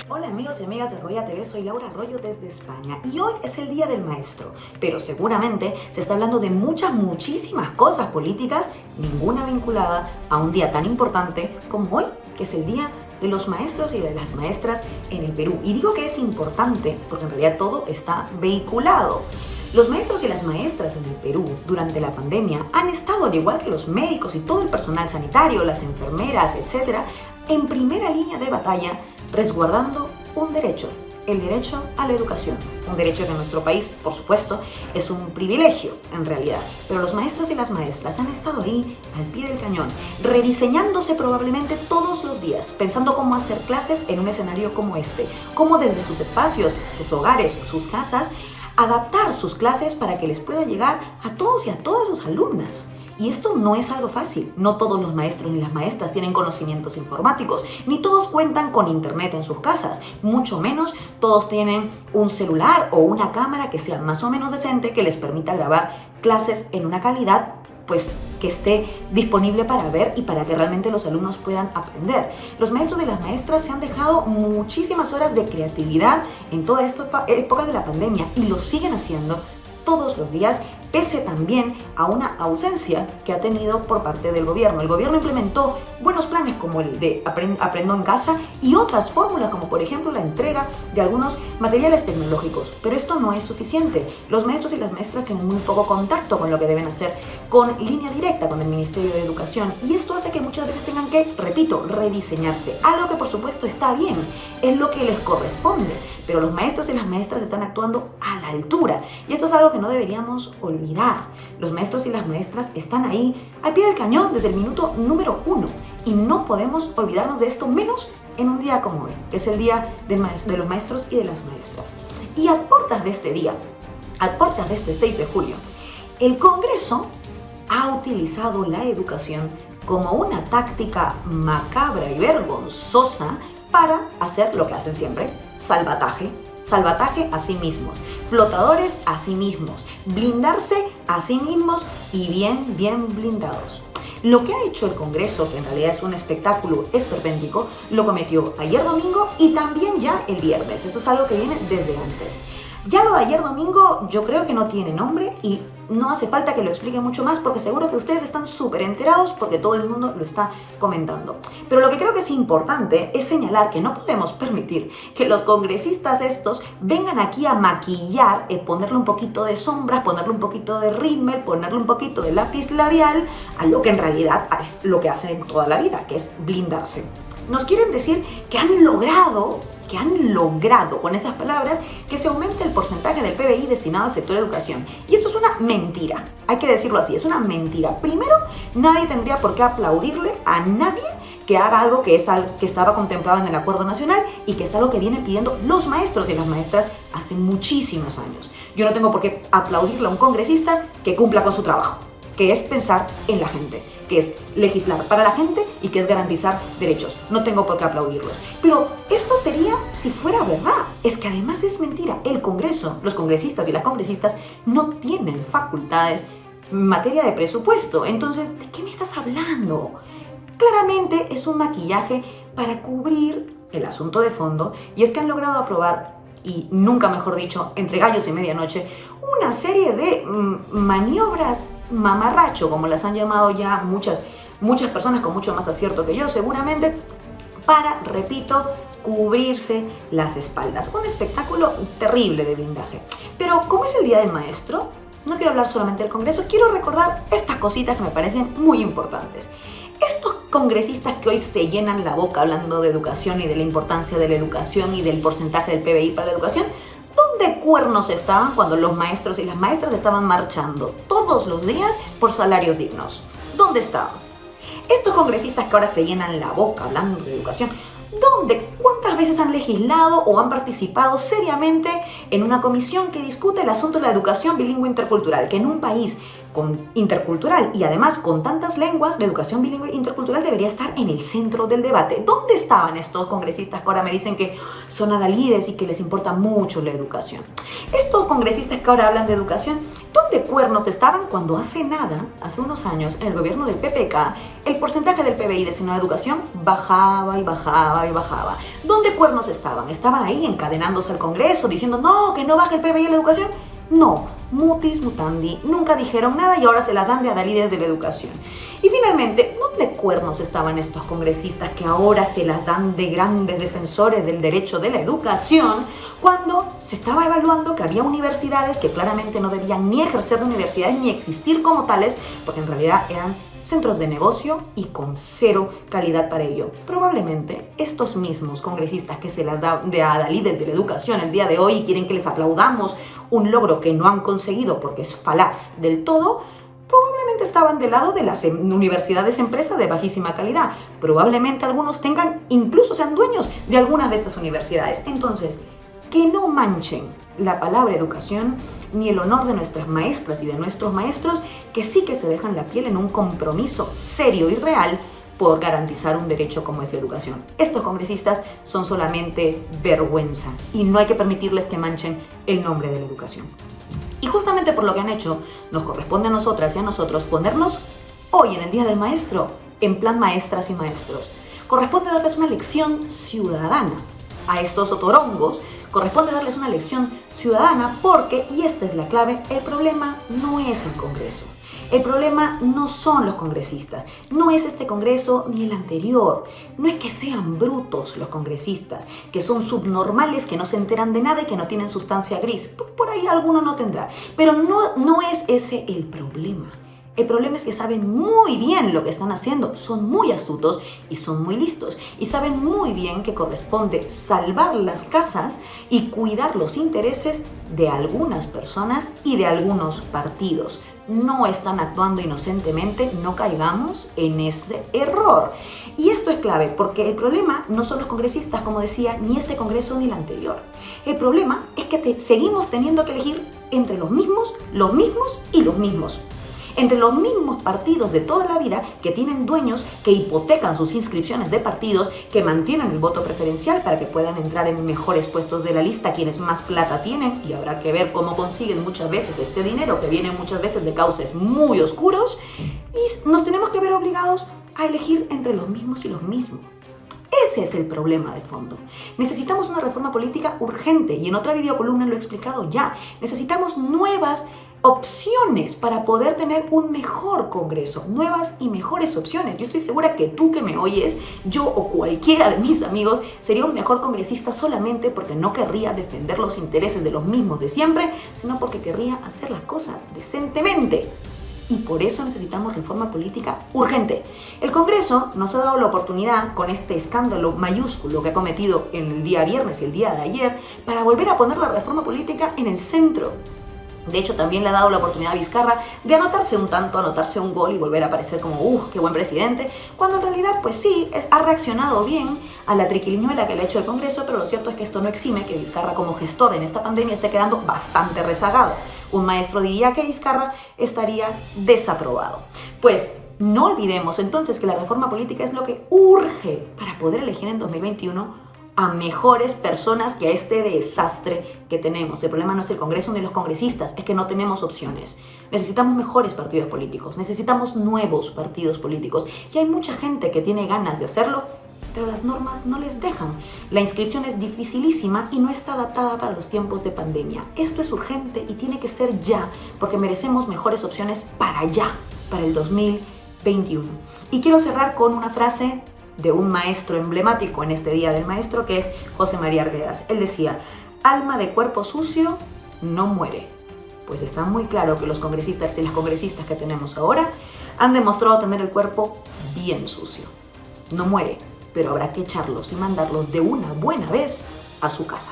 Hola amigos y amigas de Arroya TV, soy Laura Arroyo desde España y hoy es el Día del Maestro, pero seguramente se está hablando de muchísimas cosas políticas, ninguna vinculada a un día tan importante como hoy, que es el Día de los Maestros y de las Maestras en el Perú. Y digo que es importante porque en realidad todo está vehiculado. Los maestros y las maestras en el Perú durante la pandemia han estado, al igual que los médicos y todo el personal sanitario, las enfermeras, etc., en primera línea de batalla, resguardando un derecho, el derecho a la educación. Un derecho que en nuestro país, por supuesto, es un privilegio en realidad. Pero los maestros y las maestras han estado ahí, al pie del cañón, rediseñándose probablemente todos los días, pensando cómo hacer clases en un escenario como este, cómo desde sus espacios, sus hogares, sus casas, adaptar sus clases para que les pueda llegar a todos y a todas sus alumnas. Y esto no es algo fácil. No todos los maestros ni las maestras tienen conocimientos informáticos, ni todos cuentan con internet en sus casas, mucho menos todos tienen un celular o una cámara que sea más o menos decente que les permita grabar clases en una calidad pues que esté disponible para ver y para que realmente los alumnos puedan aprender. Los maestros y las maestras se han dejado muchísimas horas de creatividad en toda esta época de la pandemia y lo siguen haciendo todos los días, pese también a una ausencia que ha tenido por parte del gobierno. El gobierno implementó buenos planes como el de Aprendo en Casa y otras fórmulas como por ejemplo la entrega de algunos materiales tecnológicos, pero esto no es suficiente. Los maestros y las maestras tienen muy poco contacto con lo que deben hacer con línea directa con el Ministerio de Educación y esto hace que muchas veces tengan que, repito, rediseñarse, algo que por supuesto está bien, es lo que les corresponde, pero los maestros y las maestras están actuando a la altura y esto es algo que no deberíamos olvidar. Los maestros y las maestras están ahí al pie del cañón desde el minuto número 1 y no podemos olvidarnos de esto, menos en un día como hoy, que es el Día de los Maestros y de las Maestras. Y a puertas de este día, a puertas de este 6 de julio, el Congreso ha utilizado la educación como una táctica macabra y vergonzosa para hacer lo que hacen siempre: salvataje a sí mismos, flotadores a sí mismos, blindarse a sí mismos y bien blindados. Lo que ha hecho el Congreso, que en realidad es un espectáculo esperpéntico, lo cometió ayer domingo y también ya el viernes. Esto es algo que viene desde antes. Ya lo de ayer domingo yo creo que no tiene nombre y no hace falta que lo explique mucho más porque seguro que ustedes están súper enterados porque todo el mundo lo está comentando. Pero lo que creo que es importante es señalar que no podemos permitir que los congresistas estos vengan aquí a maquillar, ponerle un poquito de sombras, ponerle un poquito de rímel, ponerle un poquito de lápiz labial a lo que en realidad es lo que hacen toda la vida, que es blindarse. Nos quieren decir que han logrado con esas palabras que se aumente el porcentaje del PBI destinado al sector de educación. Y esto es una mentira, hay que decirlo así, es una mentira. Primero, nadie tendría por qué aplaudirle a nadie que haga algo que estaba contemplado en el Acuerdo Nacional y que es algo que vienen pidiendo los maestros y las maestras hace muchísimos años. Yo no tengo por qué aplaudirle a un congresista que cumpla con su trabajo, que es pensar en la gente, que es legislar para la gente y que es garantizar derechos. No tengo por qué aplaudirlos. Pero esto sería si fuera verdad. Es que además es mentira. El Congreso, los congresistas y las congresistas no tienen facultades en materia de presupuesto. Entonces, ¿de qué me estás hablando? Claramente es un maquillaje para cubrir el asunto de fondo y es que han logrado aprobar, y nunca mejor dicho, entre gallos y medianoche, una serie de maniobras mamarracho, como las han llamado ya muchas personas con mucho más acierto que yo seguramente, para, repito, cubrirse las espaldas. Un espectáculo terrible de blindaje. Pero como es el Día del Maestro, no quiero hablar solamente del Congreso, quiero recordar estas cositas que me parecen muy importantes. Estos congresistas que hoy se llenan la boca hablando de educación y de la importancia de la educación y del porcentaje del PBI para la educación, ¿dónde cuernos estaban cuando los maestros y las maestras estaban marchando todos los días por salarios dignos? ¿Dónde estaban? Estos congresistas que ahora se llenan la boca hablando de educación, ¿Cuántas veces han legislado o han participado seriamente en una comisión que discute el asunto de la educación bilingüe intercultural? Que en un país intercultural y además con tantas lenguas, la educación bilingüe intercultural debería estar en el centro del debate. ¿Dónde estaban estos congresistas que ahora me dicen que son adalides y que les importa mucho la educación? Estos congresistas que ahora hablan de educación, ¿dónde cuernos estaban cuando hace nada, hace unos años, en el gobierno del PPK, el porcentaje del PBI destinado a educación bajaba y bajaba y bajaba? ¿Dónde cuernos estaban? ¿Estaban ahí encadenándose al Congreso diciendo no, que no baje el PBI en la educación? No, mutis mutandi, nunca dijeron nada y ahora se la dan de adalides de la educación. Y finalmente, ¿dónde cuernos estaban estos congresistas que ahora se las dan de grandes defensores del derecho de la educación cuando se estaba evaluando que había universidades que claramente no debían ni ejercer de universidades ni existir como tales, porque en realidad eran centros de negocio y con cero calidad para ello? Probablemente estos mismos congresistas que se las dan de adalides de la educación el día de hoy y quieren que les aplaudamos un logro que no han conseguido porque es falaz del todo, probablemente estaban del lado de las universidades empresas de bajísima calidad. Probablemente algunos incluso sean dueños de algunas de estas universidades. Entonces, que no manchen la palabra educación ni el honor de nuestras maestras y de nuestros maestros, que sí que se dejan la piel en un compromiso serio y real por garantizar un derecho como es la educación. Estos congresistas son solamente vergüenza y no hay que permitirles que manchen el nombre de la educación. Y justamente por lo que han hecho, nos corresponde a nosotras y a nosotros ponernos hoy en el Día del Maestro en plan maestras y maestros. Corresponde darles una lección ciudadana a estos otorongos. Corresponde darles una lección ciudadana porque, y esta es la clave, el problema no es el Congreso. El problema no son los congresistas, no es este Congreso ni el anterior. No es que sean brutos los congresistas, que son subnormales, que no se enteran de nada y que no tienen sustancia gris. Por ahí alguno no tendrá, pero no es ese el problema. El problema es que saben muy bien lo que están haciendo, son muy astutos y son muy listos y saben muy bien que corresponde salvar las casas y cuidar los intereses de algunas personas y de algunos partidos. No están actuando inocentemente, no caigamos en ese error. Y esto es clave porque el problema no son los congresistas, como decía, ni este Congreso ni el anterior. El problema es que seguimos teniendo que elegir entre los mismos y los mismos. Entre los mismos partidos de toda la vida que tienen dueños que hipotecan sus inscripciones de partidos, que mantienen el voto preferencial para que puedan entrar en mejores puestos de la lista quienes más plata tienen, y habrá que ver cómo consiguen muchas veces este dinero que viene muchas veces de cauces muy oscuros, y nos tenemos que ver obligados a elegir entre los mismos y los mismos. Ese es el problema de fondo. Necesitamos una reforma política urgente y en otra videocolumna lo he explicado ya. Necesitamos nuevas opciones para poder tener un mejor Congreso, nuevas y mejores opciones. Yo estoy segura que tú que me oyes, yo o cualquiera de mis amigos, sería un mejor congresista solamente porque no querría defender los intereses de los mismos de siempre, sino porque querría hacer las cosas decentemente. Y por eso necesitamos reforma política urgente. El Congreso nos ha dado la oportunidad, con este escándalo mayúsculo que ha cometido el día viernes y el día de ayer, para volver a poner la reforma política en el centro. De hecho, también le ha dado la oportunidad a Vizcarra de anotarse un tanto, anotarse un gol y volver a aparecer como, qué buen presidente, cuando en realidad, pues sí, ha reaccionado bien a la triquiñuela que le ha hecho el Congreso, pero lo cierto es que esto no exime que Vizcarra como gestor en esta pandemia esté quedando bastante rezagado. Un maestro diría que Vizcarra estaría desaprobado. Pues no olvidemos entonces que la reforma política es lo que urge para poder elegir en 2021 a mejores personas que a este desastre que tenemos. El problema no es el Congreso ni los congresistas, es que no tenemos opciones. Necesitamos mejores partidos políticos, necesitamos nuevos partidos políticos. Y hay mucha gente que tiene ganas de hacerlo, pero las normas no les dejan. La inscripción es dificilísima y no está adaptada para los tiempos de pandemia. Esto es urgente y tiene que ser ya, porque merecemos mejores opciones para ya, para el 2021. Y quiero cerrar con una frase de un maestro emblemático en este Día del Maestro, que es José María Arguedas. Él decía, alma de cuerpo sucio no muere. Pues está muy claro que los congresistas y las congresistas que tenemos ahora han demostrado tener el cuerpo bien sucio. No muere, pero habrá que echarlos y mandarlos de una buena vez a su casa.